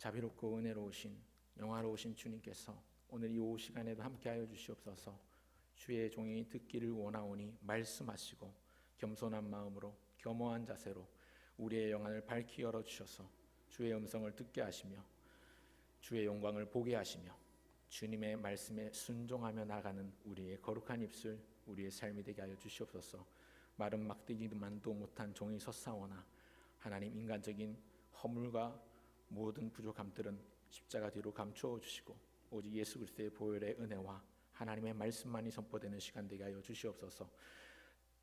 자비롭고 은혜로우신 영화로우신 주님께서 오늘 이 오후 시간에도 함께하여 주시옵소서. 주의 종이 듣기를 원하오니 말씀하시고 겸손한 마음으로 겸허한 자세로 우리의 영안을 밝히 열어주셔서 주의 음성을 듣게 하시며 주의 영광을 보게 하시며 주님의 말씀에 순종하며 나가는 우리의 거룩한 입술, 우리의 삶이 되게 하여 주시옵소서. 마른 막대기만도 못한 종이 섰사오나 하나님, 인간적인 허물과 모든 부족함들은 십자가 뒤로 감추어 주시고 오직 예수 그리스도의 보혈의 은혜와 하나님의 말씀만이 선포되는 시간 되게 하여 주시옵소서.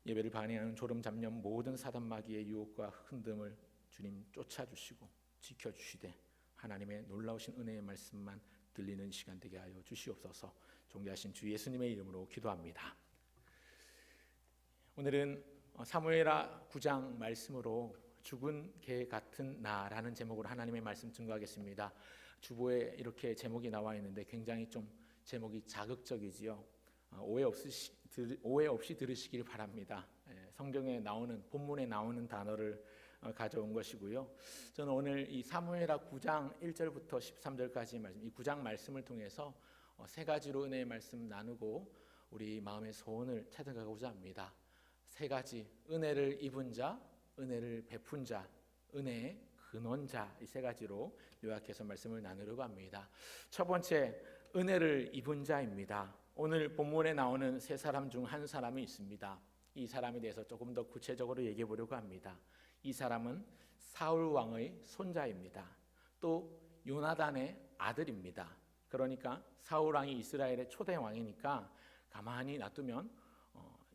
예배를 반해하는 졸음 잡념 모든 사단 마귀의 유혹과 흔듦을 주님 쫓아주시고 지켜주시되 하나님의 놀라우신 은혜의 말씀만 들리는 시간 되게 하여 주시옵소서. 존귀하신 주 예수님의 이름으로 기도합니다. 오늘은 사무엘하 9장 말씀으로 죽은 개 같은 나라는 제목으로 하나님의 말씀 증거하겠습니다. 주보에 이렇게 제목이 나와 있는데 굉장히 좀 제목이 자극적이지요. 오해 없이 들으시길 바랍니다. 성경에 나오는, 본문에 나오는 단어를 가져온 것이고요. 저는 오늘 이 사무엘하 9장 1절부터 13절까지 말씀, 이 9장 말씀을 통해서 세 가지로 은혜의 말씀 나누고 우리 마음의 소원을 찾아가고자 합니다. 세 가지: 은혜를 입은 자, 은혜를 베푼 자, 은혜의 근원자, 이 세 가지로 요약해서 말씀을 나누려고 합니다. 첫 번째, 은혜를 입은 자입니다. 오늘 본문에 나오는 세 사람 중 한 사람이 있습니다. 이 사람에 대해서 조금 더 구체적으로 얘기해 보려고 합니다. 이 사람은 사울 왕의 손자입니다. 또 요나단의 아들입니다. 그러니까 사울 왕이 이스라엘의 초대 왕이니까 가만히 놔두면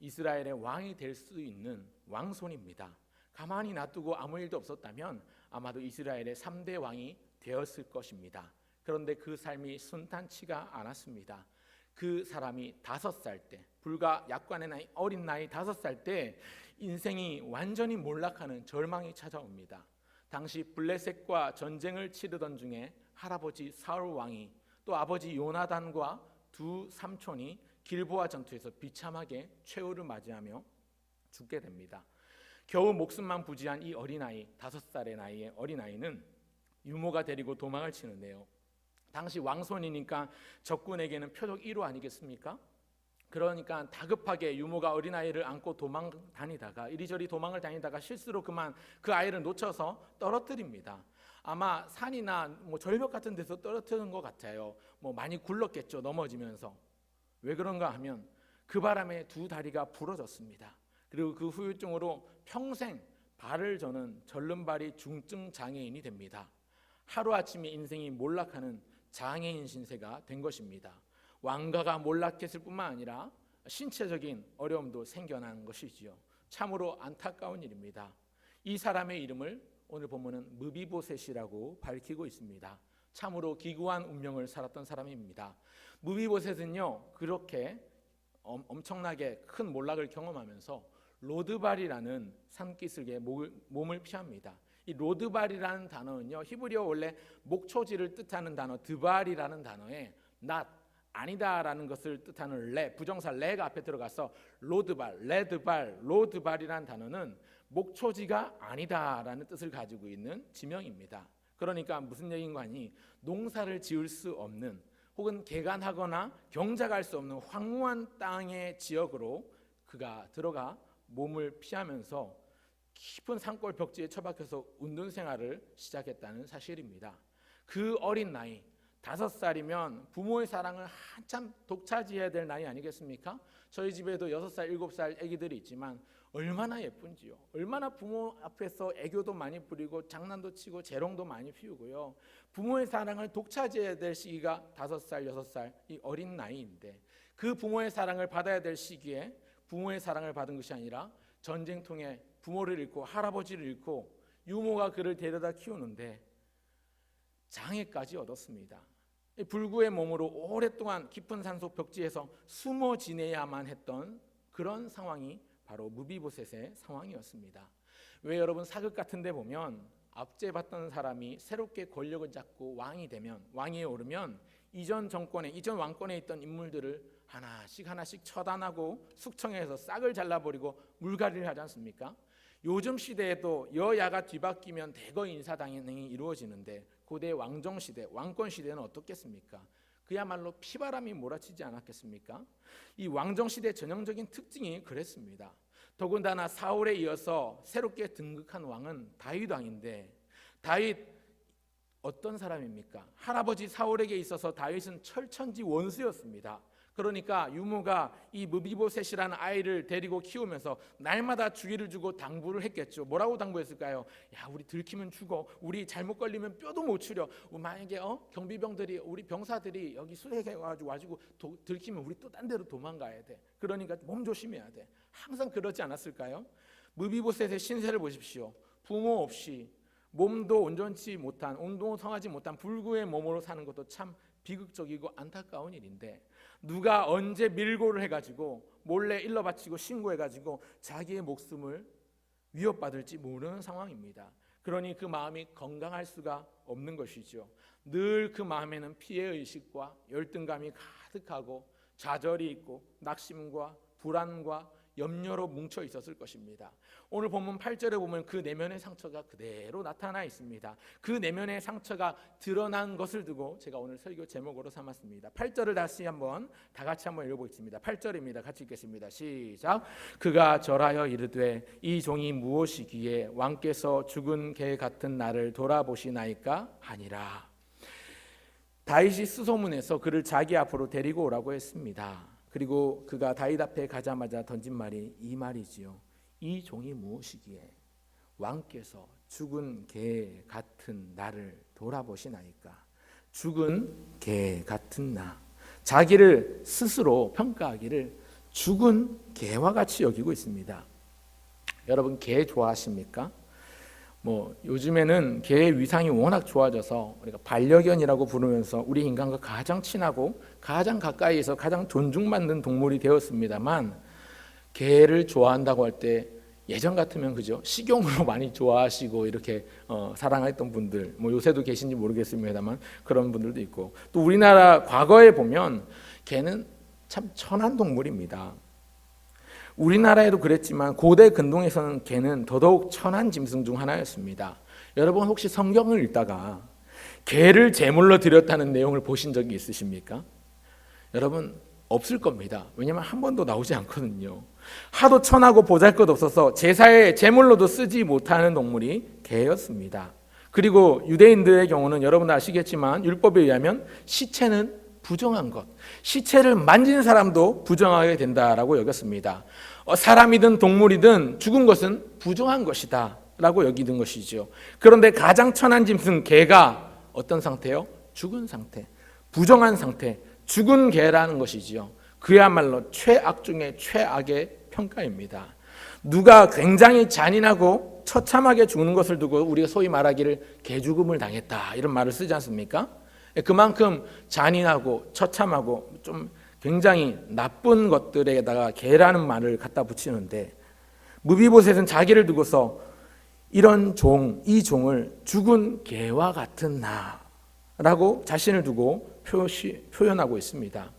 이스라엘의 왕이 될 수 있는 왕손입니다. 가만히 놔두고 아무 일도 없었다면 아마도 이스라엘의 3대 왕이 되었을 것입니다. 그런데 그 삶이 순탄치가 않았습니다. 그 사람이 5살 때, 불과 약관의 나이, 어린 나이 5살 때 인생이 완전히 몰락하는 절망이 찾아옵니다. 당시 블레셋과 전쟁을 치르던 중에 할아버지 사울 왕이 또 아버지 요나단과 두 삼촌이 길보아 전투에서 비참하게 최후를 맞이하며 죽게 됩니다. 겨우 목숨만 부지한 이 어린아이, 5살의 나이의 어린아이는 유모가 데리고 도망을 치는데요. 당시 왕손이니까 적군에게는 표적 1호 아니겠습니까? 그러니까 다급하게 유모가 어린아이를 안고 도망 다니다가 이리저리 도망을 다니다가 실수로 그만 그 아이를 놓쳐서 떨어뜨립니다. 아마 산이나 절벽 같은 데서 떨어뜨린 것 같아요. 많이 굴렀겠죠, 넘어지면서. 왜 그런가 하면 그 바람에 두 다리가 부러졌습니다. 그리고 그 후유증으로 평생 발을 저는 절름발이 중증 장애인이 됩니다. 하루아침에 인생이 몰락하는 장애인 신세가 된 것입니다. 왕가가 몰락했을 뿐만 아니라 신체적인 어려움도 생겨난 것이지요. 참으로 안타까운 일입니다. 이 사람의 이름을 오늘 본문은 무비보셋이라고 밝히고 있습니다. 참으로 기구한 운명을 살았던 사람입니다. 무비보셋은요, 그렇게 엄청나게 큰 몰락을 경험하면서 로드발이라는 산기슭에 몸을 피합니다. 이 로드발이라는 단어는요, 히브리어 원래 목초지를 뜻하는 단어 드발이라는 단어에 not, 아니다라는 것을 뜻하는 레, 부정사 레가 앞에 들어가서 로드발, 레드발, 로드발이라는 단어는 목초지가 아니다라는 뜻을 가지고 있는 지명입니다. 그러니까 무슨 얘기인가 하니 농사를 지을 수 없는 혹은 개간하거나 경작할 수 없는 황무한 땅의 지역으로 그가 들어가 몸을 피하면서 깊은 산골 벽지에 처박혀서 운동 생활을 시작했다는 사실입니다. 그 어린 나이 5살이면 부모의 사랑을 한참 독차지해야 될 나이 아니겠습니까? 저희 집에도 6살, 7살 아기들이 있지만 얼마나 예쁜지요. 얼마나 부모 앞에서 애교도 많이 부리고 장난도 치고 재롱도 많이 피우고요. 부모의 사랑을 독차지해야 될 시기가 5살, 6살 이 어린 나이인데 그 부모의 사랑을 받아야 될 시기에 부모의 사랑을 받은 것이 아니라 전쟁통에 부모를 잃고 할아버지를 잃고 유모가 그를 데려다 키우는데 장애까지 얻었습니다. 불구의 몸으로 오랫동안 깊은 산속 벽지에서 숨어 지내야만 했던 그런 상황이 바로 무비보셋의 상황이었습니다. 왜 여러분 사극 같은 데 보면 압제받던 사람이 새롭게 권력을 잡고 왕이 되면, 왕위에 오르면 이전 정권에, 이전 왕권에 있던 인물들을 하나씩 처단하고 숙청해서 싹을 잘라버리고 물갈이를 하지 않습니까? 요즘 시대에도 여야가 뒤바뀌면 대거 인사당연히 이루어지는데 고대 왕정 시대, 왕권 시대는 어떻겠습니까? 그야말로 피바람이 몰아치지 않았겠습니까? 이 왕정 시대의 전형적인 특징이 그랬습니다. 더군다나 사울에 이어서 새롭게 등극한 왕은 다윗 왕인데, 다윗 어떤 사람입니까? 할아버지 사울에게 있어서 다윗은 철천지 원수였습니다. 그러니까 유모가 이 무비보셋이라는 아이를 데리고 키우면서 날마다 주의를 주고 당부를 했겠죠. 뭐라고 당부했을까요? 야, 우리 들키면 죽어. 우리 잘못 걸리면 뼈도 못 추려. 만약에 경비병들이, 우리 병사들이 여기 수색해 와가지고 들키면 우리 또 딴 데로 도망가야 돼. 그러니까 몸 조심해야 돼. 항상 그러지 않았을까요? 무비보셋의 신세를 보십시오. 부모 없이 몸도 온전치 못한, 운동 성하지 못한 불구의 몸으로 사는 것도 참 비극적이고 안타까운 일인데, 누가 언제 밀고를 해가지고 몰래 일러 바치고 신고해가지고 자기의 목숨을 위협받을지 모르는 상황입니다. 그러니 그 마음이 건강할 수가 없는 것이죠. 늘 그 마음에는 피해의식과 열등감이 가득하고 좌절이 있고 낙심과 불안과 염려로 뭉쳐 있었을 것입니다. 오늘 본문 8절에 보면 그 내면의 상처가 그대로 나타나 있습니다. 그 내면의 상처가 드러난 것을 두고 제가 오늘 설교 제목으로 삼았습니다. 8절을 다 같이 한번 읽어보겠습니다. 8절입니다. 같이 읽겠습니다. 시작. 그가 절하여 이르되 이 종이 무엇이기에 왕께서 죽은 개 같은 나를 돌아보시나이까 하니라. 다윗이 수소문해서 그를 자기 앞으로 데리고 오라고 했습니다. 그리고 그가 다윗 앞에 가자마자 던진 말이 이 말이지요. 이 종이 무엇이기에 왕께서 죽은 개 같은 나를 돌아보시나이까. 죽은 개 같은 나, 자기를 스스로 평가하기를 죽은 개와 같이 여기고 있습니다. 여러분, 개 좋아하십니까? 요즘에는 개의 위상이 워낙 좋아져서 우리가 반려견이라고 부르면서 우리 인간과 가장 친하고 가장 가까이에서 가장 존중받는 동물이 되었습니다만, 개를 좋아한다고 할 때 예전 같으면 그죠? 식용으로 많이 좋아하시고 이렇게 사랑했던 분들, 요새도 계신지 모르겠습니다만 그런 분들도 있고, 또 우리나라 과거에 보면 개는 참 천한 동물입니다. 우리나라에도 그랬지만 고대 근동에서는 개는 더더욱 천한 짐승 중 하나였습니다. 여러분, 혹시 성경을 읽다가 개를 제물로 드렸다는 내용을 보신 적이 있으십니까? 여러분, 없을 겁니다. 왜냐하면 한 번도 나오지 않거든요. 하도 천하고 보잘것없어서 제사에 제물로도 쓰지 못하는 동물이 개였습니다. 그리고 유대인들의 경우는 여러분 아시겠지만 율법에 의하면 시체는 부정한 것, 시체를 만진 사람도 부정하게 된다라고 여겼습니다. 사람이든 동물이든 죽은 것은 부정한 것이다 라고 여기는 것이죠. 그런데 가장 천한 짐승 개가 어떤 상태요? 죽은 상태, 부정한 상태, 죽은 개라는 것이지요. 그야말로 최악 중에 최악의 평가입니다. 누가 굉장히 잔인하고 처참하게 죽는 것을 두고 우리가 소위 말하기를 개죽음을 당했다 이런 말을 쓰지 않습니까? 그만큼 잔인하고 처참하고 좀 굉장히 나쁜 것들에다가 개라는 말을 갖다 붙이는데, 무비보셋은 자기를 두고서 이런 종, 이 종을 죽은 개와 같은 나라고 자신을 두고 표현하고 있습니다.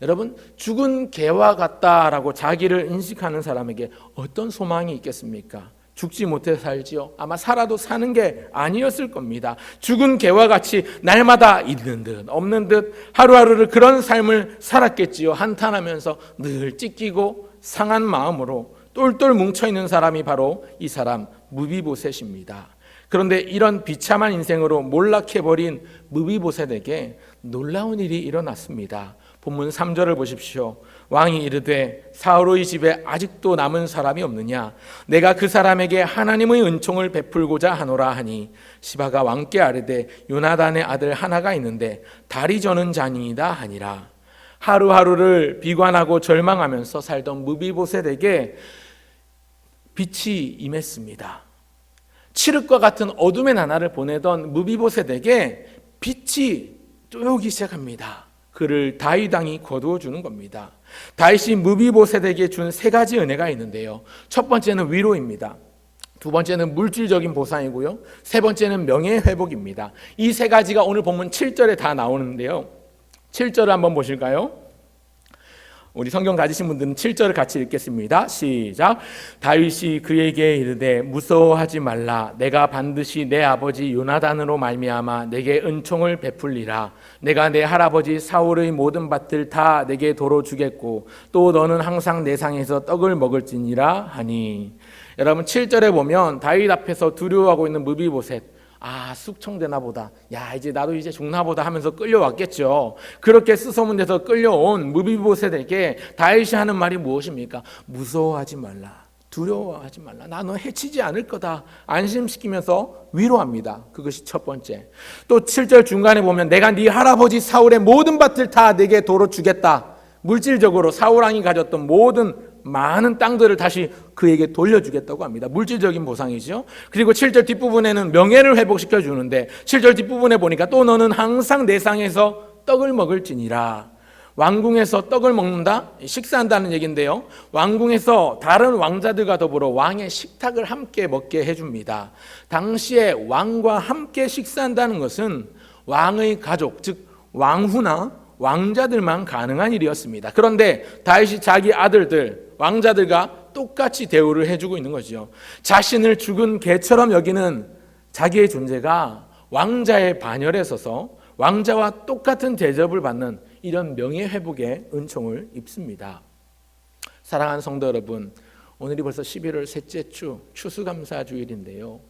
여러분, 죽은 개와 같다라고 자기를 인식하는 사람에게 어떤 소망이 있겠습니까? 죽지 못해 살지요. 아마 살아도 사는 게 아니었을 겁니다. 죽은 개와 같이 날마다 있는 듯 없는 듯 하루하루를 그런 삶을 살았겠지요. 한탄하면서 늘 찢기고 상한 마음으로 똘똘 뭉쳐있는 사람이 바로 이 사람 무비보셋입니다. 그런데 이런 비참한 인생으로 몰락해버린 무비보셋에게 놀라운 일이 일어났습니다. 본문 3절을 보십시오. 왕이 이르되 사울의 집에 아직도 남은 사람이 없느냐? 내가 그 사람에게 하나님의 은총을 베풀고자 하노라 하니 시바가 왕께 아뢰되 요나단의 아들 하나가 있는데 다리 저는 자니이다 하니라. 하루하루를 비관하고 절망하면서 살던 무비보셋에게 빛이 임했습니다. 칠흑과 같은 어둠의 나날을 보내던 무비보셋에게 빛이 쪼여오기 시작합니다. 그를 다윗 왕이 거두어 주는 겁니다. 다윗이 무비보셋에게 준 세 가지 은혜가 있는데요. 첫 번째는 위로입니다. 두 번째는 물질적인 보상이고요. 세 번째는 명예 회복입니다. 이 세 가지가 오늘 본문 7절에 다 나오는데요. 7절을 한번 보실까요? 우리 성경 가지신 분들은 7절을 같이 읽겠습니다. 시작. 다윗이 그에게 이르되 무서워하지 말라. 내가 반드시 내 아버지 요나단으로 말미암아 내게 은총을 베풀리라. 내가 내 할아버지 사울의 모든 밭을 다 내게 도로 주겠고 또 너는 항상 내 상에서 떡을 먹을지니라 하니. 여러분 7절에 보면 다윗 앞에서 두려워하고 있는 무비보셋, 숙청되나 보다, 이제 나도 이제 죽나 보다 하면서 끌려왔겠죠. 그렇게 스소문돼서 끌려온 무비보셋에게 다윗이 하는 말이 무엇입니까? 무서워하지 말라, 두려워하지 말라, 나 너 해치지 않을 거다, 안심시키면서 위로합니다. 그것이 첫 번째. 또 7절 중간에 보면 내가 네 할아버지 사울의 모든 밭을 다 내게 도로 주겠다. 물질적으로 사울왕이 가졌던 모든 많은 땅들을 다시 그에게 돌려주겠다고 합니다. 물질적인 보상이죠. 그리고 7절 뒷부분에는 명예를 회복시켜 주는데 7절 뒷부분에 보니까 또 너는 항상 내 상에서 떡을 먹을지니라. 왕궁에서 떡을 먹는다? 식사한다는 얘기인데요, 왕궁에서 다른 왕자들과 더불어 왕의 식탁을 함께 먹게 해줍니다. 당시에 왕과 함께 식사한다는 것은 왕의 가족, 즉 왕후나 왕자들만 가능한 일이었습니다. 그런데 다윗이 자기 아들들, 왕자들과 똑같이 대우를 해주고 있는 거죠. 자신을 죽은 개처럼 여기는 자기의 존재가 왕자의 반열에 서서 왕자와 똑같은 대접을 받는 이런 명예회복의 은총을 입습니다. 사랑하는 성도 여러분, 오늘이 벌써 11월 셋째 주, 추수감사주일인데요,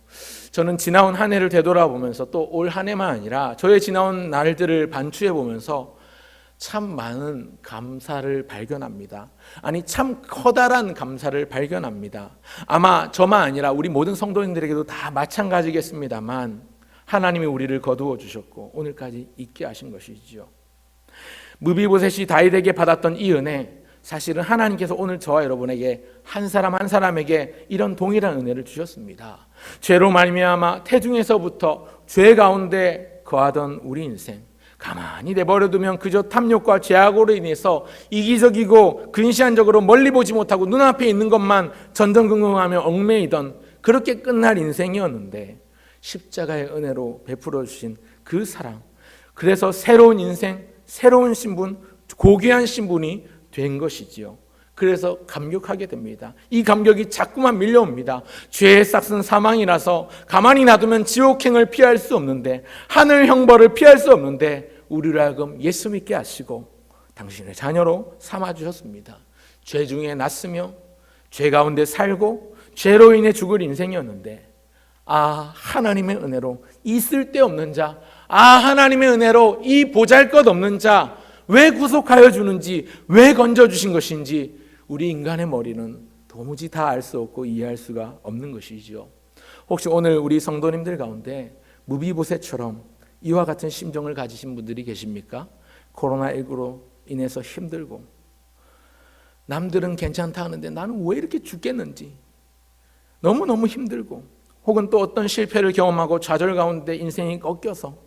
저는 지나온 한 해를 되돌아보면서 또 올 한 해만 아니라 저의 지나온 날들을 반추해 보면서 참 많은 감사를 발견합니다. 아니, 참 커다란 감사를 발견합니다. 아마 저만 아니라 우리 모든 성도님들에게도 다 마찬가지겠습니다만 하나님이 우리를 거두어 주셨고 오늘까지 있게 하신 것이지요. 무비보셋이 다윗에게 받았던 이 은혜, 사실은 하나님께서 오늘 저와 여러분에게 한 사람 한 사람에게 이런 동일한 은혜를 주셨습니다. 죄로 말미암아 태중에서부터 죄 가운데 거하던 우리 인생, 가만히 내버려두면 그저 탐욕과 죄악으로 인해서 이기적이고 근시안적으로 멀리 보지 못하고 눈앞에 있는 것만 전전긍긍하며 얽매이던 그렇게 끝날 인생이었는데 십자가의 은혜로 베풀어 주신 그 사랑, 그래서 새로운 인생, 새로운 신분, 고귀한 신분이 된 것이지요. 그래서 감격하게 됩니다. 이 감격이 자꾸만 밀려옵니다. 죄의 싹은 사망이라서 가만히 놔두면 지옥행을 피할 수 없는데, 하늘 형벌을 피할 수 없는데 우리를 하여금 예수 믿게 하시고 당신의 자녀로 삼아주셨습니다. 죄 중에 났으며 죄 가운데 살고 죄로 인해 죽을 인생이었는데, 하나님의 은혜로 이 쓸데없는 자, 하나님의 은혜로 이 보잘것없는 자 왜 구속하여 주는지, 왜 건져주신 것인지 우리 인간의 머리는 도무지 다 알 수 없고 이해할 수가 없는 것이죠. 혹시 오늘 우리 성도님들 가운데 무비보셋처럼 이와 같은 심정을 가지신 분들이 계십니까? 코로나19로 인해서 힘들고 남들은 괜찮다 하는데 나는 왜 이렇게 죽겠는지 너무너무 힘들고, 혹은 또 어떤 실패를 경험하고 좌절 가운데 인생이 꺾여서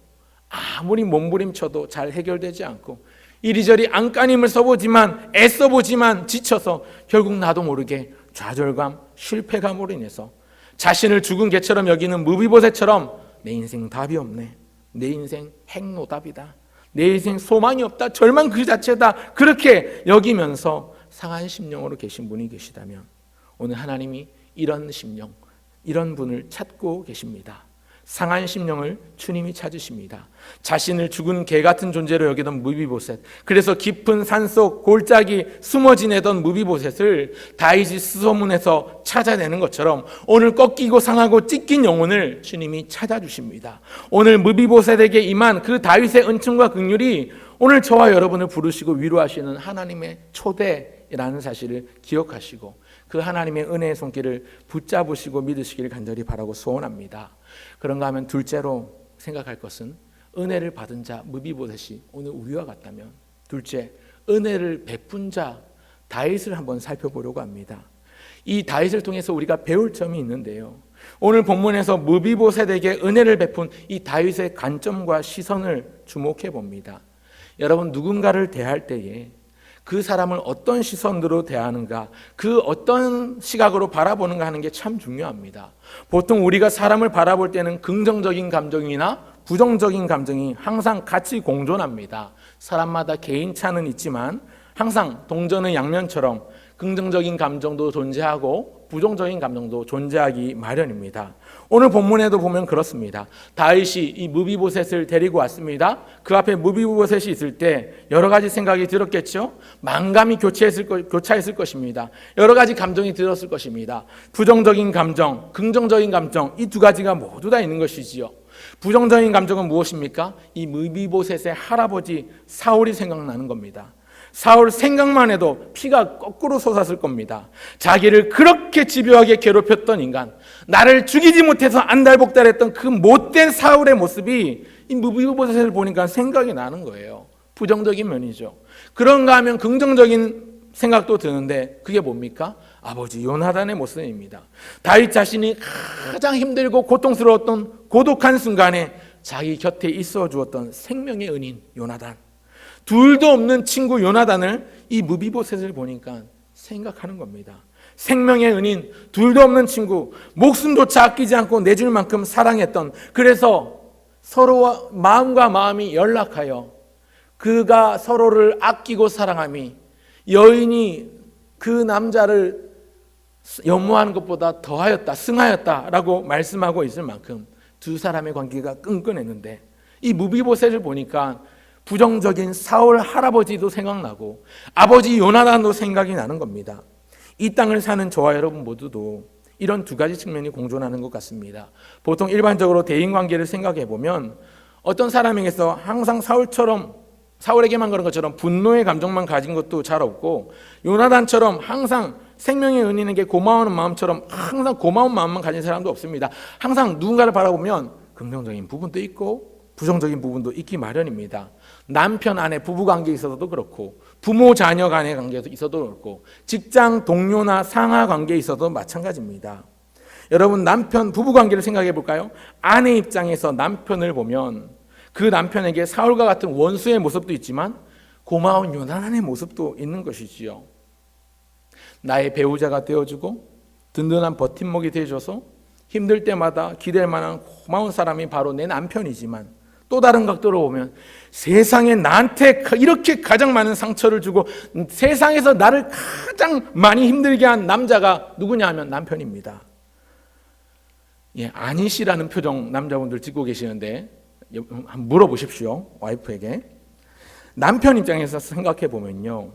아무리 몸부림쳐도 잘 해결되지 않고 이리저리 안간힘을 써보지만 애써보지만 지쳐서 결국 나도 모르게 좌절감, 실패감으로 인해서 자신을 죽은 개처럼 여기는 무비보셋처럼 내 인생 답이 없네, 내 인생 핵노답이다, 내 인생 소망이 없다, 절망 그 자체다, 그렇게 여기면서 상한 심령으로 계신 분이 계시다면 오늘 하나님이 이런 심령, 이런 분을 찾고 계십니다. 상한 심령을 주님이 찾으십니다. 자신을 죽은 개 같은 존재로 여기던 무비보셋, 그래서 깊은 산속 골짜기 숨어 지내던 무비보셋을 다윗이 스소문에서 찾아내는 것처럼 오늘 꺾이고 상하고 찢긴 영혼을 주님이 찾아주십니다. 오늘 무비보셋에게 임한 그 다윗의 은총과 긍휼이 오늘 저와 여러분을 부르시고 위로하시는 하나님의 초대라는 사실을 기억하시고 그 하나님의 은혜의 손길을 붙잡으시고 믿으시길 간절히 바라고 소원합니다. 그런가 하면 둘째로 생각할 것은, 은혜를 받은 자 무비보셋이 오늘 우리와 같다면 둘째, 은혜를 베푼 자 다윗을 한번 살펴보려고 합니다. 이 다윗을 통해서 우리가 배울 점이 있는데요, 오늘 본문에서 무비보셋에게 은혜를 베푼 이 다윗의 관점과 시선을 주목해 봅니다. 여러분, 누군가를 대할 때에 그 사람을 어떤 시선으로 대하는가, 그 어떤 시각으로 바라보는가 하는 게 참 중요합니다. 보통 우리가 사람을 바라볼 때는 긍정적인 감정이나 부정적인 감정이 항상 같이 공존합니다. 사람마다 개인차는 있지만 항상 동전의 양면처럼 긍정적인 감정도 존재하고 부정적인 감정도 존재하기 마련입니다. 오늘 본문에도 보면 그렇습니다. 다윗이 이 무비보셋을 데리고 왔습니다. 그 앞에 무비보셋이 있을 때 여러 가지 생각이 들었겠죠. 만감이 교차했을 것입니다. 여러 가지 감정이 들었을 것입니다. 부정적인 감정, 긍정적인 감정, 이 두 가지가 모두 다 있는 것이지요. 부정적인 감정은 무엇입니까? 이 무비보셋의 할아버지 사울이 생각나는 겁니다. 사울 생각만 해도 피가 거꾸로 솟았을 겁니다. 자기를 그렇게 집요하게 괴롭혔던 인간, 나를 죽이지 못해서 안달복달했던 그 못된 사울의 모습이 이 무비보셋을 보니까 생각이 나는 거예요. 부정적인 면이죠. 그런가 하면 긍정적인 생각도 드는데 그게 뭡니까? 아버지 요나단의 모습입니다. 다윗 자신이 가장 힘들고 고통스러웠던 고독한 순간에 자기 곁에 있어 주었던 생명의 은인 요나단, 둘도 없는 친구 요나단을 이 무비보셋을 보니까 생각하는 겁니다. 생명의 은인, 둘도 없는 친구, 목숨조차 아끼지 않고 내줄 만큼 사랑했던, 그래서 서로와 마음과 마음이 연락하여 그가 서로를 아끼고 사랑함이 여인이 그 남자를 연모하는 것보다 더하였다, 승하였다라고 말씀하고 있을 만큼 두 사람의 관계가 끈끈했는데, 이 무비보셋을 보니까 부정적인 사울 할아버지도 생각나고 아버지 요나단도 생각이 나는 겁니다. 이 땅을 사는 저와 여러분 모두도 이런 두 가지 측면이 공존하는 것 같습니다. 보통 일반적으로 대인관계를 생각해 보면 어떤 사람에게서 항상 사울에게만 그런 것처럼 분노의 감정만 가진 것도 잘 없고, 요나단처럼 항상 생명의 은인에게 고마워하는 마음처럼 항상 고마운 마음만 가진 사람도 없습니다. 항상 누군가를 바라보면 긍정적인 부분도 있고 부정적인 부분도 있기 마련입니다. 남편 아내 부부관계에 있어서도 그렇고, 부모 자녀 간의 관계에서 있어도 그렇고, 직장 동료나 상하 관계에 있어도 마찬가지입니다. 여러분, 남편 부부관계를 생각해 볼까요? 아내 입장에서 남편을 보면 그 남편에게 사울과 같은 원수의 모습도 있지만 고마운 요나단의 모습도 있는 것이지요. 나의 배우자가 되어주고 든든한 버팀목이 되어줘서 힘들 때마다 기댈 만한 고마운 사람이 바로 내 남편이지만, 또 다른 각도로 보면 세상에 나한테 이렇게 가장 많은 상처를 주고 세상에서 나를 가장 많이 힘들게 한 남자가 누구냐 하면 남편입니다. 아니시라는 표정 남자분들 짓고 계시는데 한번 물어보십시오. 와이프에게. 남편 입장에서 생각해 보면요,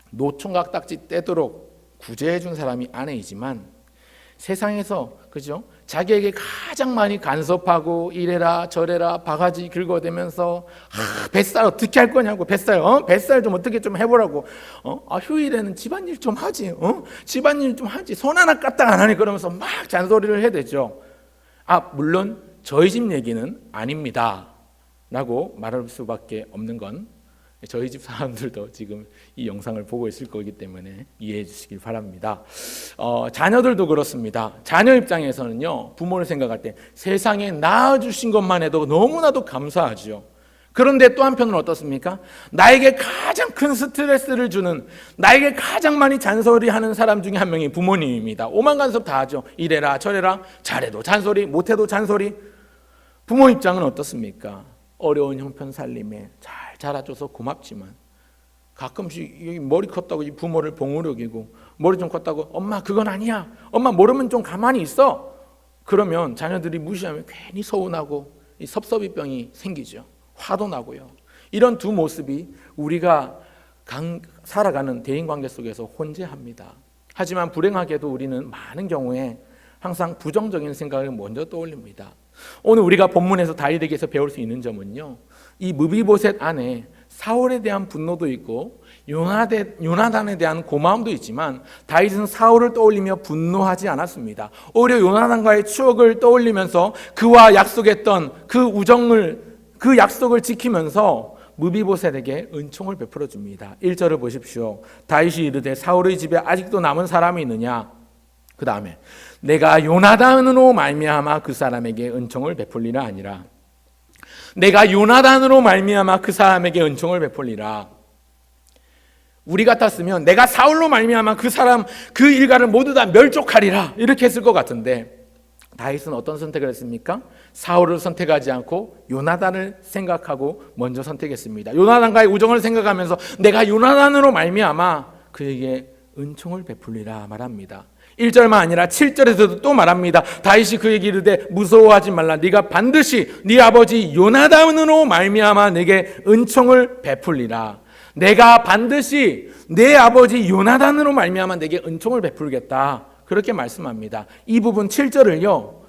노총각 딱지 떼도록 구제해 준 사람이 아내이지만 세상에서, 그죠? 자기에게 가장 많이 간섭하고 이래라 저래라 바가지 긁어대면서 뱃살 어떻게 할 거냐고, 뱃살 좀 어떻게 좀 해보라고, 휴일에는 집안일 좀 하지, 집안일 좀 하지, 손 하나 까딱 안 하니, 그러면서 막 잔소리를 해대죠. 물론 저희 집 얘기는 아닙니다 라고 말할 수밖에 없는 건 저희 집 사람들도 지금 이 영상을 보고 있을 거기 때문에 이해해 주시길 바랍니다. 자녀들도 그렇습니다. 자녀 입장에서는요, 부모를 생각할 때 세상에 낳아주신 것만 해도 너무나도 감사하죠. 그런데 또 한편으로 어떻습니까? 나에게 가장 큰 스트레스를 주는, 나에게 가장 많이 잔소리하는 사람 중에 한 명이 부모님입니다. 오만 간섭 다 하죠. 이래라 저래라, 잘해도 잔소리, 못해도 잔소리. 부모 입장은 어떻습니까? 어려운 형편 살림에 잘 자라줘서 고맙지만 가끔씩 여기 머리 컸다고 이 부모를 봉우려 기고, 머리 좀 컸다고 엄마 그건 아니야, 엄마 모르면 좀 가만히 있어, 그러면 자녀들이 무시하면 괜히 서운하고 이 섭섭이병이 생기죠. 화도 나고요. 이런 두 모습이 우리가 살아가는 대인관계 속에서 혼재합니다. 하지만 불행하게도 우리는 많은 경우에 항상 부정적인 생각을 먼저 떠올립니다. 오늘 우리가 본문에서 다윗에게서 배울 수 있는 점은요, 이 무비보셋 안에 사울에 대한 분노도 있고 요나단에 대한 고마움도 있지만 다윗은 사울을 떠올리며 분노하지 않았습니다. 오히려 요나단과의 추억을 떠올리면서 그와 약속했던 그 약속을 지키면서 무비보셋에게 은총을 베풀어 줍니다. 1절을 보십시오. 다윗이 이르되 사울의 집에 아직도 남은 사람이 있느냐? 그 다음에 내가 요나단으로 말미암아 그 사람에게 은총을 베풀리라 아니라, 내가 요나단으로 말미암아 그 사람에게 은총을 베풀리라. 우리 같았으면 내가 사울로 말미암아 그 사람 그 일가를 모두 다 멸족하리라 이렇게 했을 것 같은데, 다윗은 어떤 선택을 했습니까? 사울을 선택하지 않고 요나단을 생각하고 먼저 선택했습니다. 요나단과의 우정을 생각하면서 내가 요나단으로 말미암아 그에게 은총을 베풀리라 말합니다. 1절만 아니라 7절에서도 또 말합니다. 다윗이 그에게 이르되 무서워하지 말라. 네가 반드시 네 아버지 요나단으로 말미암아 내게 은총을 베풀리라. 내가 반드시 내 아버지 요나단으로 말미암아 내게 은총을 베풀겠다. 그렇게 말씀합니다. 이 부분 7절을요.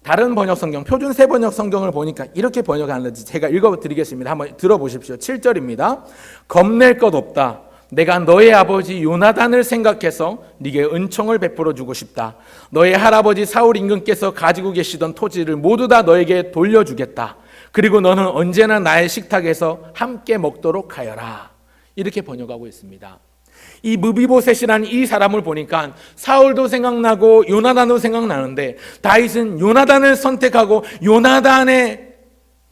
다른 번역 성경, 표준 세 번역 성경을 보니까 이렇게 번역하는지 제가 읽어드리겠습니다. 한번 들어보십시오. 7절입니다. 겁낼 것 없다. 내가 너의 아버지 요나단을 생각해서 네게 은총을 베풀어 주고 싶다. 너의 할아버지 사울 임금께서 가지고 계시던 토지를 모두 다 너에게 돌려주겠다. 그리고 너는 언제나 나의 식탁에서 함께 먹도록 하여라. 이렇게 번역하고 있습니다. 이 무비보셋이라는 이 사람을 보니까 사울도 생각나고 요나단도 생각나는데 다윗은 요나단을 선택하고 요나단의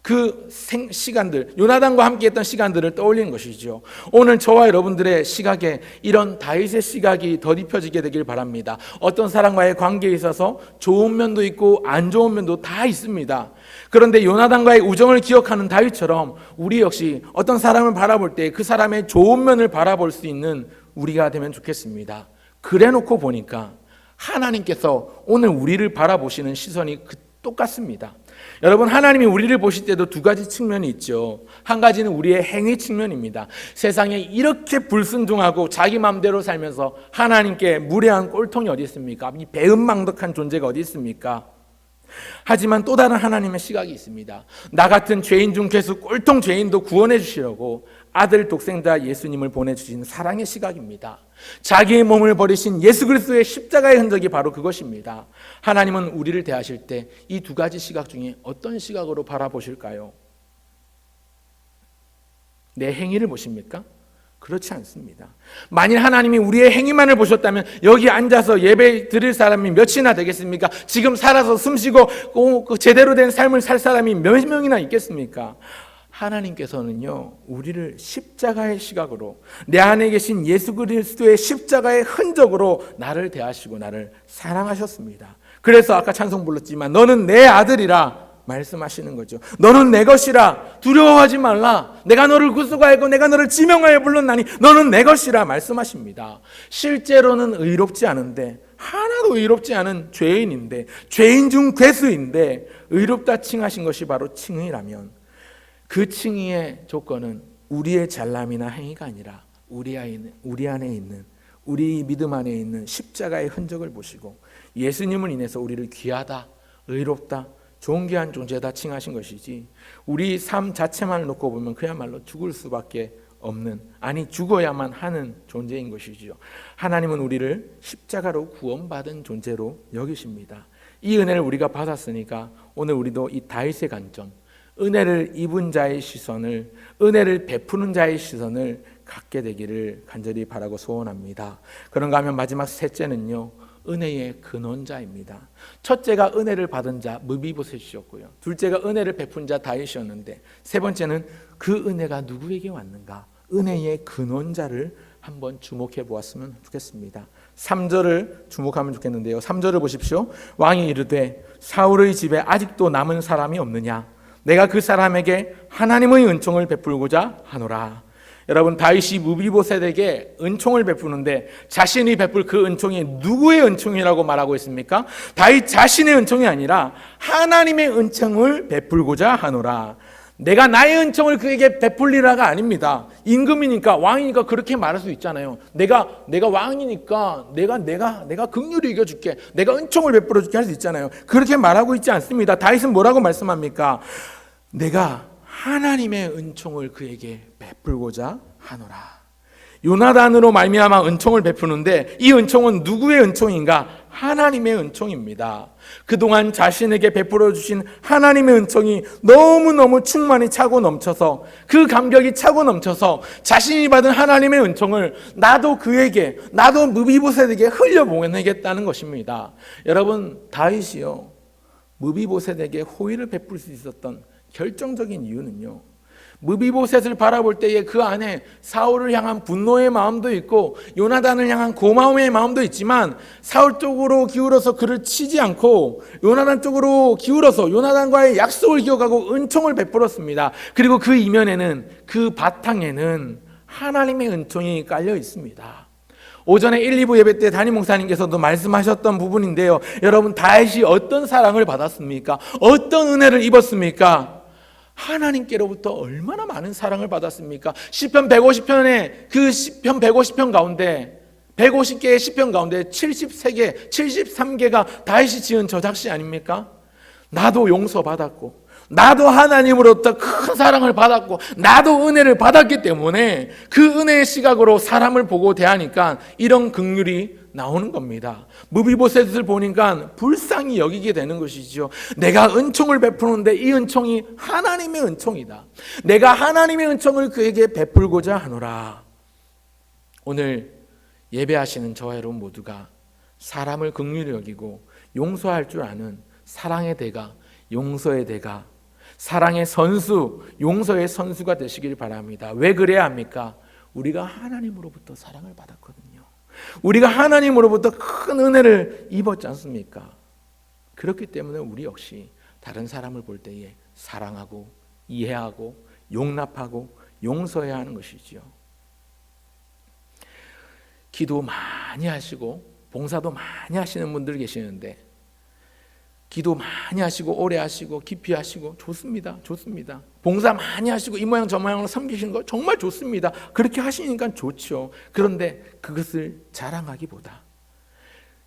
그 시간들, 요나단과 함께 했던 시간들을 떠올리는 것이죠. 오늘 저와 여러분들의 시각에 이런 다윗의 시각이 덧입혀지게 되길 바랍니다. 어떤 사람과의 관계에 있어서 좋은 면도 있고 안 좋은 면도 다 있습니다. 그런데 요나단과의 우정을 기억하는 다윗처럼 우리 역시 어떤 사람을 바라볼 때 그 사람의 좋은 면을 바라볼 수 있는 우리가 되면 좋겠습니다. 그래 놓고 보니까 하나님께서 오늘 우리를 바라보시는 시선이 똑같습니다. 여러분, 하나님이 우리를 보실 때도 두 가지 측면이 있죠. 한 가지는 우리의 행위 측면입니다. 세상에 이렇게 불순종하고 자기 마음대로 살면서 하나님께 무례한 꼴통이 어디 있습니까? 이 배은망덕한 존재가 어디 있습니까? 하지만 또 다른 하나님의 시각이 있습니다. 나 같은 죄인 중 괴수 꼴통 죄인도 구원해 주시려고 아들 독생자 예수님을 보내주신 사랑의 시각입니다. 자기의 몸을 버리신 예수 그리스도의 십자가의 흔적이 바로 그것입니다. 하나님은 우리를 대하실 때 이 두 가지 시각 중에 어떤 시각으로 바라보실까요? 내 행위를 보십니까? 그렇지 않습니다. 만일 하나님이 우리의 행위만을 보셨다면 여기 앉아서 예배 드릴 사람이 몇이나 되겠습니까? 지금 살아서 숨쉬고 제대로 된 삶을 살 사람이 몇 명이나 있겠습니까? 하나님께서는요, 우리를 십자가의 시각으로, 내 안에 계신 예수 그리스도의 십자가의 흔적으로 나를 대하시고 나를 사랑하셨습니다. 그래서 아까 찬송 불렀지만 너는 내 아들이라 말씀하시는 거죠. 너는 내 것이라 두려워하지 말라. 내가 너를 구속하였고 내가 너를 지명하여 불렀나니 너는 내 것이라 말씀하십니다. 실제로는 의롭지 않은데, 하나도 의롭지 않은 죄인인데, 죄인 중 괴수인데 의롭다 칭하신 것이 바로 칭의라면 그 칭의의 조건은 우리의 잘남이나 행위가 아니라 우리 안에 있는, 우리 믿음 안에 있는 십자가의 흔적을 보시고 예수님을 인해서 우리를 귀하다, 의롭다, 존귀한 존재다 칭하신 것이지, 우리 삶 자체만 놓고 보면 그야말로 죽을 수밖에 없는, 아니 죽어야만 하는 존재인 것이지요. 하나님은 우리를 십자가로 구원받은 존재로 여기십니다. 이 은혜를 우리가 받았으니까 오늘 우리도 이 다윗의 관점, 은혜를 입은 자의 시선을, 은혜를 베푸는 자의 시선을 갖게 되기를 간절히 바라고 소원합니다. 그런가 하면 마지막 셋째는요, 은혜의 근원자입니다. 첫째가 은혜를 받은 자 무비보셋이었고요, 둘째가 은혜를 베푼 자 다윗이었는데, 세 번째는 그 은혜가 누구에게 왔는가, 은혜의 근원자를 한번 주목해 보았으면 좋겠습니다. 3절을 주목하면 좋겠는데요, 3절을 보십시오. 왕이 이르되 사울의 집에 아직도 남은 사람이 없느냐, 내가 그 사람에게 하나님의 은총을 베풀고자 하노라. 여러분, 다윗이 무비보셋에게 은총을 베푸는데 자신이 베풀 그 은총이 누구의 은총이라고 말하고 있습니까? 다윗 자신의 은총이 아니라 하나님의 은총을 베풀고자 하노라. 내가 나의 은총을 그에게 베풀리라가 아닙니다. 임금이니까, 왕이니까 그렇게 말할 수 있잖아요. 내가 왕이니까 내가 긍휼히 이겨줄게, 내가 은총을 베풀어 줄게 할 수 있잖아요. 그렇게 말하고 있지 않습니다. 다윗은 뭐라고 말씀합니까? 내가 하나님의 은총을 그에게 베풀고자 하노라. 요나단으로 말미암아 은총을 베푸는데 이 은총은 누구의 은총인가? 하나님의 은총입니다. 그동안 자신에게 베풀어 주신 하나님의 은총이 너무너무 충만히 차고 넘쳐서, 그 감격이 차고 넘쳐서 자신이 받은 하나님의 은총을 나도 무비보셋에게 흘려보내겠다는 것입니다. 여러분, 다윗이요, 무비보셋에게 호의를 베풀 수 있었던 결정적인 이유는요, 무비보셋을 바라볼 때에 그 안에 사울을 향한 분노의 마음도 있고 요나단을 향한 고마움의 마음도 있지만 사울 쪽으로 기울어서 그를 치지 않고 요나단 쪽으로 기울어서 요나단과의 약속을 기억하고 은총을 베풀었습니다. 그리고 그 이면에는, 그 바탕에는 하나님의 은총이 깔려 있습니다. 오전에 1, 2부 예배 때 담임 목사님께서도 말씀하셨던 부분인데요. 여러분, 다윗이 어떤 사랑을 받았습니까? 어떤 은혜를 입었습니까? 하나님께로부터 얼마나 많은 사랑을 받았습니까? 시편 150편에 그 시편 150편 가운데 150개의 시편 가운데 73개, 73개가 다윗이 지은 저작시 아닙니까? 나도 용서받았고 나도 하나님으로부터 큰 사랑을 받았고 나도 은혜를 받았기 때문에 그 은혜의 시각으로 사람을 보고 대하니까 이런 긍휼이 나오는 겁니다. 무비보셋을 보니까 불쌍히 여기게 되는 것이죠. 내가 은총을 베푸는데 이 은총이 하나님의 은총이다. 내가 하나님의 은총을 그에게 베풀고자 하노라. 오늘 예배하시는 저와 여러분 모두가 사람을 긍휼히 여기고 용서할 줄 아는 사랑의 대가, 용서의 대가, 사랑의 선수, 용서의 선수가 되시길 바랍니다. 왜 그래야 합니까? 우리가 하나님으로부터 사랑을 받았거든요. 우리가 하나님으로부터 큰 은혜를 입었지 않습니까? 그렇기 때문에 우리 역시 다른 사람을 볼 때에 사랑하고 이해하고 용납하고 용서해야 하는 것이지요. 기도 많이 하시고 봉사도 많이 하시는 분들 계시는데 기도 많이 하시고 오래 하시고 깊이 하시고 좋습니다. 좋습니다. 봉사 많이 하시고 이 모양 저 모양으로 섬기시는 거 정말 좋습니다. 그렇게 하시니까 좋죠. 그런데 그것을 자랑하기보다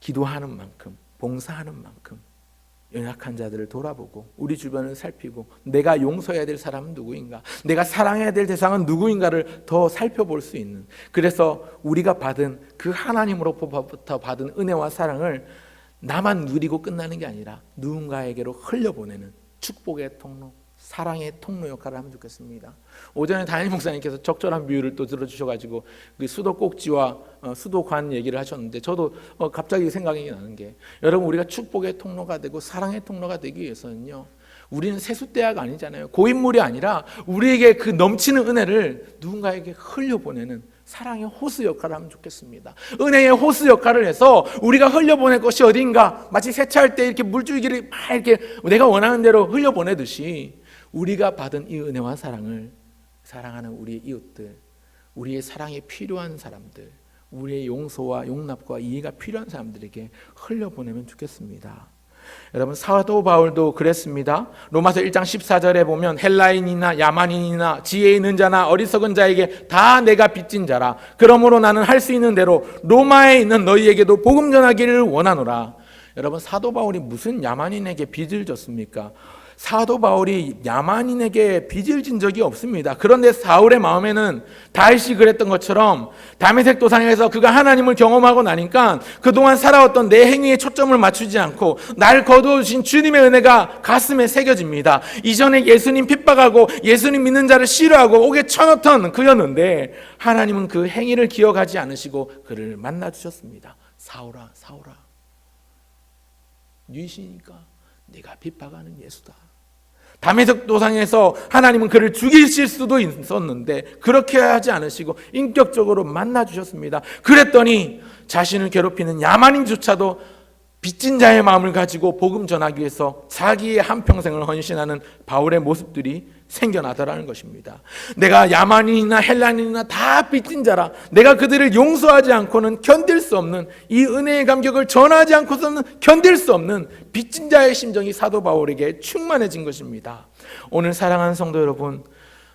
기도하는 만큼, 봉사하는 만큼 연약한 자들을 돌아보고 우리 주변을 살피고 내가 용서해야 될 사람은 누구인가, 내가 사랑해야 될 대상은 누구인가를 더 살펴볼 수 있는, 그래서 우리가 받은 그 하나님으로부터 받은 은혜와 사랑을 나만 누리고 끝나는 게 아니라 누군가에게로 흘려보내는 축복의 통로, 사랑의 통로 역할을 하면 좋겠습니다. 오전에 담임 목사님께서 적절한 비유를 또 들어주셔가지고 그 수도꼭지와 수도관 얘기를 하셨는데 저도 갑자기 생각이 나는 게, 여러분, 우리가 축복의 통로가 되고 사랑의 통로가 되기 위해서는요, 우리는 세숫대야가 아니잖아요. 고인물이 아니라 우리에게 그 넘치는 은혜를 누군가에게 흘려보내는 사랑의 호수 역할을 하면 좋겠습니다. 은혜의 호수 역할을 해서 우리가 흘려보낼 것이 어딘가, 마치 세차할 때 이렇게 물줄기를 막 이렇게 내가 원하는 대로 흘려보내듯이 우리가 받은 이 은혜와 사랑을 사랑하는 우리의 이웃들, 우리의 사랑이 필요한 사람들, 우리의 용서와 용납과 이해가 필요한 사람들에게 흘려보내면 좋겠습니다. 여러분, 사도 바울도 그랬습니다. 로마서 1장 14절에 보면 헬라인이나 야만인이나 지혜 있는 자나 어리석은 자에게 다 내가 빚진 자라. 그러므로 나는 할 수 있는 대로 로마에 있는 너희에게도 복음 전하기를 원하노라. 여러분, 사도 바울이 무슨 야만인에게 빚을 졌습니까? 사도 바울이 야만인에게 빚을 진 적이 없습니다. 그런데 사울의 마음에는 다윗이 그랬던 것처럼 다메섹 도상에서 그가 하나님을 경험하고 나니까 그동안 살아왔던 내 행위에 초점을 맞추지 않고 날 거두어주신 주님의 은혜가 가슴에 새겨집니다. 이전에 예수님 핍박하고 예수님 믿는 자를 싫어하고 옥에 쳐넣던 그였는데 하나님은 그 행위를 기억하지 않으시고 그를 만나주셨습니다. 사울아, 사울아, 유이시니까 네가 핍박하는 예수다. 다메섹 도상에서 하나님은 그를 죽이실 수도 있었는데 그렇게 하지 않으시고 인격적으로 만나주셨습니다. 그랬더니 자신을 괴롭히는 야만인조차도 빚진 자의 마음을 가지고 복음 전하기 위해서 자기의 한평생을 헌신하는 바울의 모습들이 생겨나더라는 것입니다. 내가 야만인이나 헬라인이나 다 빚진 자라, 내가 그들을 용서하지 않고는 견딜 수 없는, 이 은혜의 감격을 전하지 않고서는 견딜 수 없는 빚진 자의 심정이 사도 바울에게 충만해진 것입니다. 오늘 사랑하는 성도 여러분,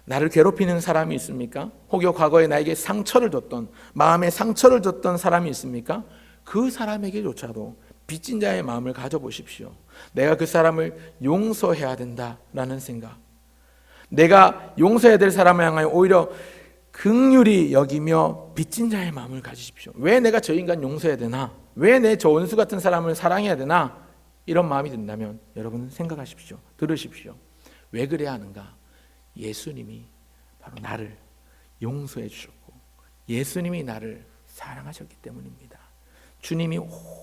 나를 괴롭히는 사람이 있습니까? 혹여 과거에 나에게 상처를 줬던, 마음에 상처를 줬던 사람이 있습니까? 그 사람에게조차도 빚진 자의 마음을 가져보십시오. 내가 그 사람을 용서해야 된다라는 생각, 내가 용서해야 될 사람을 향하여 오히려 긍휼히 여기며 빚진 자의 마음을 가지십시오. 왜 내가 저 인간 용서해야 되나? 왜 내 저 원수 같은 사람을 사랑해야 되나? 이런 마음이 든다면 여러분 생각하십시오. 들으십시오. 왜 그래야 하는가? 예수님이 바로 나를 용서해 주셨고 예수님이 나를 사랑하셨기 때문입니다. 주님이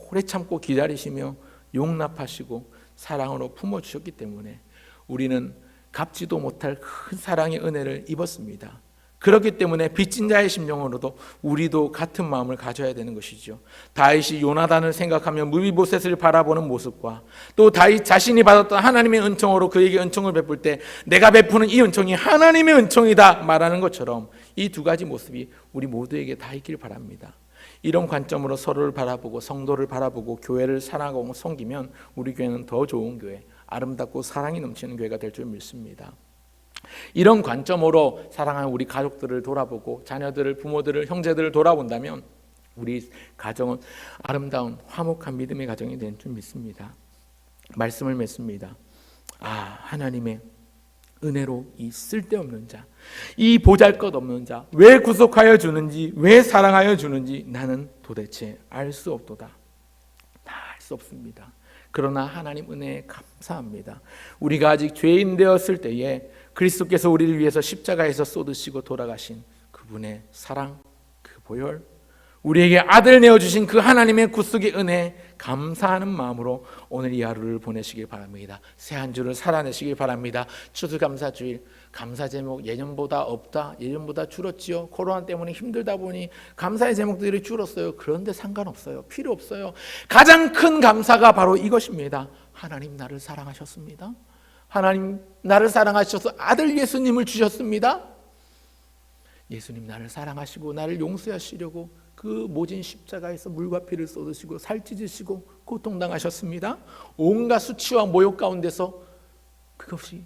오래 참고 기다리시며 용납하시고 사랑으로 품어주셨기 때문에 우리는 갚지도 못할 큰 사랑의 은혜를 입었습니다. 그렇기 때문에 빚진 자의 심령으로도 우리도 같은 마음을 가져야 되는 것이죠. 다윗이 요나단을 생각하며 무비보셋을 바라보는 모습과 또 다윗 자신이 받았던 하나님의 은총으로 그에게 은총을 베풀 때 내가 베푸는 이 은총이 하나님의 은총이다 말하는 것처럼 이 두 가지 모습이 우리 모두에게 다 있길 바랍니다. 이런 관점으로 서로를 바라보고 성도를 바라보고 교회를 사랑하고 섬기면 우리 교회는 더 좋은 교회, 아름답고 사랑이 넘치는 교회가 될 줄 믿습니다. 이런 관점으로 사랑하는 우리 가족들을 돌아보고 자녀들을, 부모들을, 형제들을 돌아본다면 우리 가정은 아름다운 화목한 믿음의 가정이 된 줄 믿습니다. 말씀을 맺습니다. 하나님의 은혜로 이 쓸데없는 자, 이 보잘것없는 자, 왜 구속하여 주는지, 왜 사랑하여 주는지 나는 도대체 알 수 없도다. 다 알 수 없습니다. 그러나 하나님 은혜에 감사합니다. 우리가 아직 죄인 되었을 때에 그리스도께서 우리를 위해서 십자가에서 쏟으시고 돌아가신 그분의 사랑, 그 보혈, 우리에게 아들 내어주신 그 하나님의 구속의 은혜에 감사하는 마음으로 오늘 이 하루를 보내시길 바랍니다. 새 한 주를 살아내시길 바랍니다. 추수감사주일 감사 제목 예년보다 없다, 예년보다 줄었지요. 코로나 때문에 힘들다 보니 감사의 제목들이 줄었어요. 그런데 상관없어요. 필요 없어요. 가장 큰 감사가 바로 이것입니다. 하나님 나를 사랑하셨습니다. 하나님 나를 사랑하셔서 아들 예수님을 주셨습니다. 예수님 나를 사랑하시고 나를 용서하시려고 그 모진 십자가에서 물과 피를 쏟으시고 살찌으시고 고통당하셨습니다. 온갖 수치와 모욕 가운데서 그것이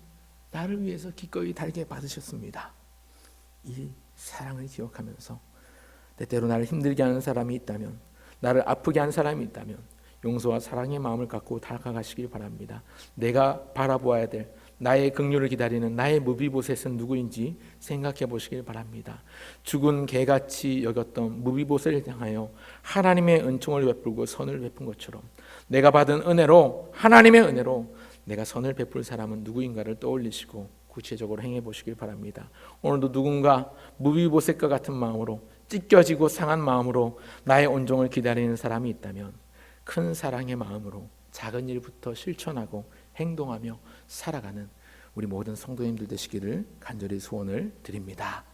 나를 위해서 기꺼이 달게 받으셨습니다. 이 사랑을 기억하면서 때때로 나를 힘들게 하는 사람이 있다면, 나를 아프게 한 사람이 있다면 용서와 사랑의 마음을 갖고 다가가시길 바랍니다. 내가 바라보아야 될 나의 긍휼을 기다리는 나의 무비보셋은 누구인지 생각해 보시길 바랍니다. 죽은 개같이 여겼던 무비보셋을 향하여 하나님의 은총을 베풀고 선을 베푼 것처럼 내가 받은 은혜로, 하나님의 은혜로 내가 선을 베풀 사람은 누구인가를 떠올리시고 구체적으로 행해 보시길 바랍니다. 오늘도 누군가 무비보셋과 같은 마음으로, 찢겨지고 상한 마음으로 나의 온종을 기다리는 사람이 있다면 큰 사랑의 마음으로 작은 일부터 실천하고 행동하며 살아가는 우리 모든 성도님들 되시기를 간절히 소원을 드립니다.